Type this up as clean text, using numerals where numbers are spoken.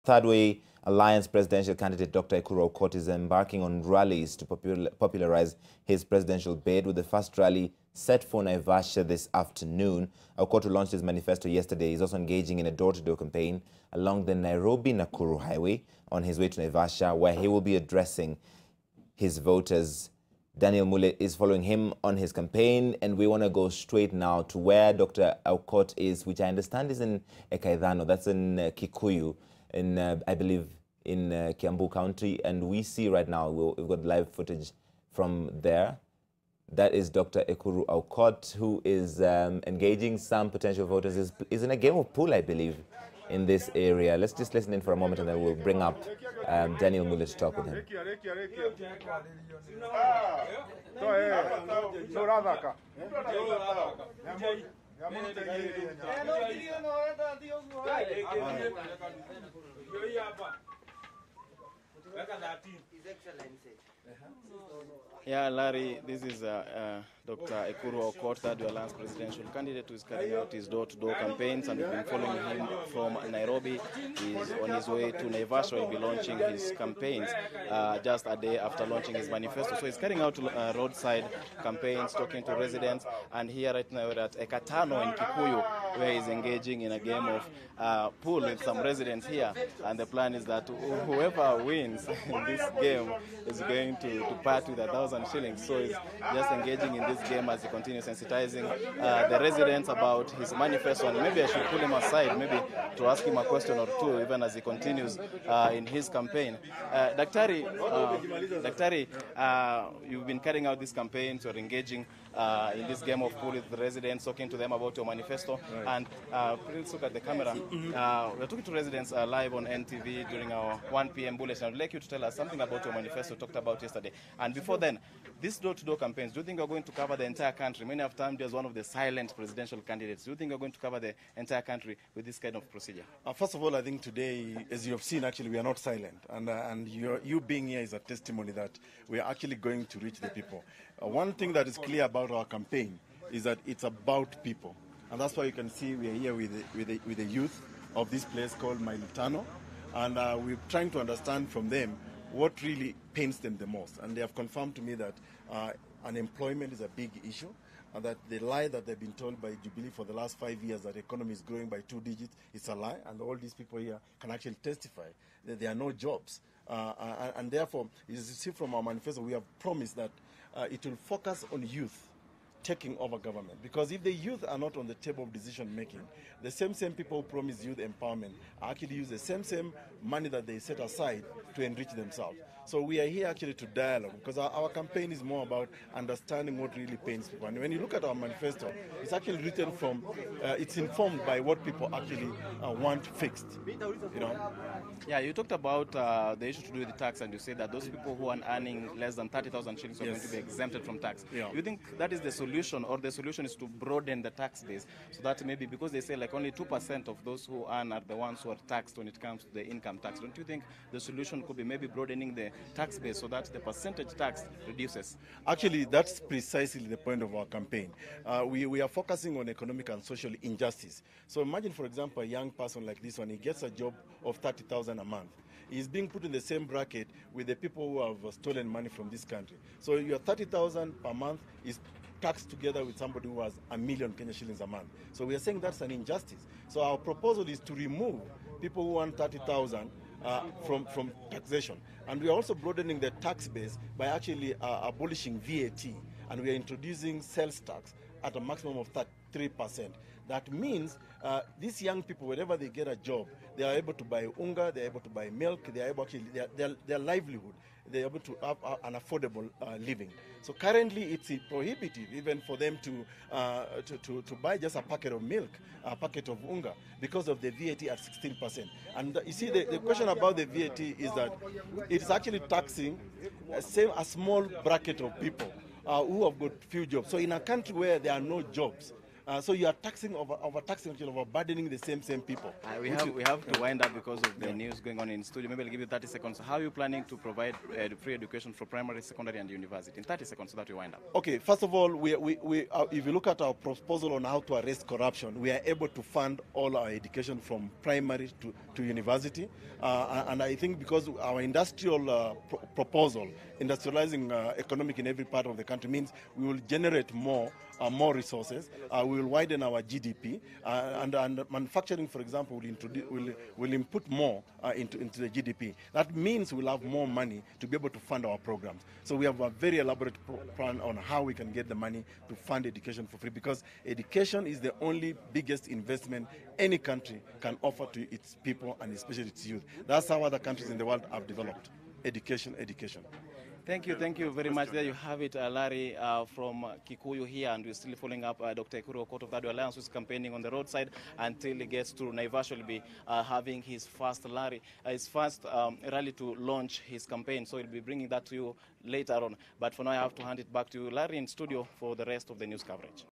Thirdway Alliance Presidential candidate Dr. Ekuru Aukot is embarking on rallies to popularize his presidential bid, with the first rally set for Naivasha this afternoon. Aukot, who launched his manifesto yesterday, is also engaging in a door-to-door campaign along the Nairobi-Nakuru highway on his way to Naivasha, where he will be addressing his voters. Daniel Mule is following him on his campaign, and we want to go straight now to where Dr. Aukot is, which I understand is in Ekaidhano, that's in Kikuyu, in I believe in Kiambu County, and we see right now, we've got live footage from there. That is Dr. Ekuru Aukot, who is engaging some potential voters. Is in a game of pool, I believe, in this area. Let's just listen in for a moment, and then we'll bring up Daniel Mule to talk with him. Yeah, Larry, this is Dr. Ekuru Aukot, Thirdway Alliance Presidential candidate, who is carrying out his door-to-door campaigns, and we've been following him from Nairobi. He's on his way to Naivasha, where he'll be launching his campaigns just a day after launching his manifesto. So he's carrying out roadside campaigns, talking to residents, and here right now we're at Ekaidhano in Kikuyu, where he's engaging in a game of pool with some residents here. And the plan is that whoever wins in this game is going to part with 1,000 shillings. So he's just engaging in this game as he continues sensitizing the residents about his manifesto. And maybe I should pull him aside, maybe to ask him a question or two, even as he continues in his campaign. Daktari, you've been carrying out these campaigns, you're engaging in this game of pool with the residents, talking to them about your manifesto. Right. And please look at the camera. We're talking to residents live on NTV during our 1 p.m. bulletin. I'd like you to tell us something about your manifesto talked about yesterday. And before then, these door-to-door campaigns, do you think you're going to cover the entire country? Many of times there's one of the silent presidential candidates. Do you think you're going to cover the entire country with this kind of procedure? First of all, I think today, as you have seen, actually, we are not silent. And you being here is a testimony that we are actually going to reach the people. One thing that is clear about our campaign is that it's about people. And that's why you can see we are here with the youth of this place called Militano. And we're trying to understand from them what really pains them the most. And they have confirmed to me that unemployment is a big issue, and that the lie that they've been told by Jubilee for the last 5 years that the economy is growing by 2 digits, it's a lie. And all these people here can actually testify that there are no jobs. And therefore, as you see from our manifesto, we have promised that it will focus on youth taking over government. Because if the youth are not on the table of decision making, the same people who promise youth empowerment actually use the same money that they set aside to enrich themselves. So we are here actually to dialogue, because our campaign is more about understanding what really pains people. And when you look at our manifesto, it's actually written from, it's informed by what people actually want fixed, you know. Yeah, you talked about the issue to do with the tax, and you said that those people who are earning less than 30,000 shillings are going to be exempted from tax. Yeah. Do you think that is the solution, or the solution is to broaden the tax base, so that maybe, because they say like only 2% of those who earn are the ones who are taxed when it comes to the income tax? Don't you think the solution could be maybe broadening the tax base so that the percentage tax reduces? Actually, that's precisely the point of our campaign. We are focusing on economic and social injustice. So imagine, for example, a young person like this one, he gets a job of 30,000 a month. He's being put in the same bracket with the people who have stolen money from this country. So your 30,000 per month is taxed together with somebody who has 1 million Kenya shillings a month. So we are saying that's an injustice. So our proposal is to remove people who earn 30,000 from taxation. And we are also broadening the tax base by actually abolishing VAT, and we are introducing sales tax at a maximum of 3%. That means these young people, wherever they get a job, they are able to buy unga, they are able to buy milk, they are able actually, their livelihood, they are able to have an affordable living. So currently it's prohibitive even for them to buy just a packet of milk, a packet of unga, because of the VAT at 16%. And you see, the question about the VAT is that it's actually taxing a small bracket of people who have got few jobs. So in a country where there are no jobs, So you are taxing, overtaxing, actually, overburdening the same people. We have to wind up because of the news going on in studio. Maybe I'll give you 30 seconds. How are you planning to provide free education for primary, secondary, and university? In 30 seconds so that we wind up. Okay, first of all, if you look at our proposal on how to arrest corruption, we are able to fund all our education from primary to university. And I think because our industrial proposal, industrializing economic in every part of the country, means we will generate more resources. We will widen our GDP, and manufacturing, for example, will input more into the GDP. That means we'll have more money to be able to fund our programs. So we have a very elaborate plan on how we can get the money to fund education for free, because education is the only biggest investment any country can offer to its people and especially its youth. That's how other countries in the world have developed. Education, education. Thank you very much. There you have it, Larry from Kikuyu here, and we're still following up Dr. Ekuru Aukot of Thirdway Alliance, who's campaigning on the roadside until he gets to Naivasha. Will be having his first rally to launch his campaign. So he'll be bringing that to you later on. But for now, I have to hand it back to you, Larry, in studio for the rest of the news coverage.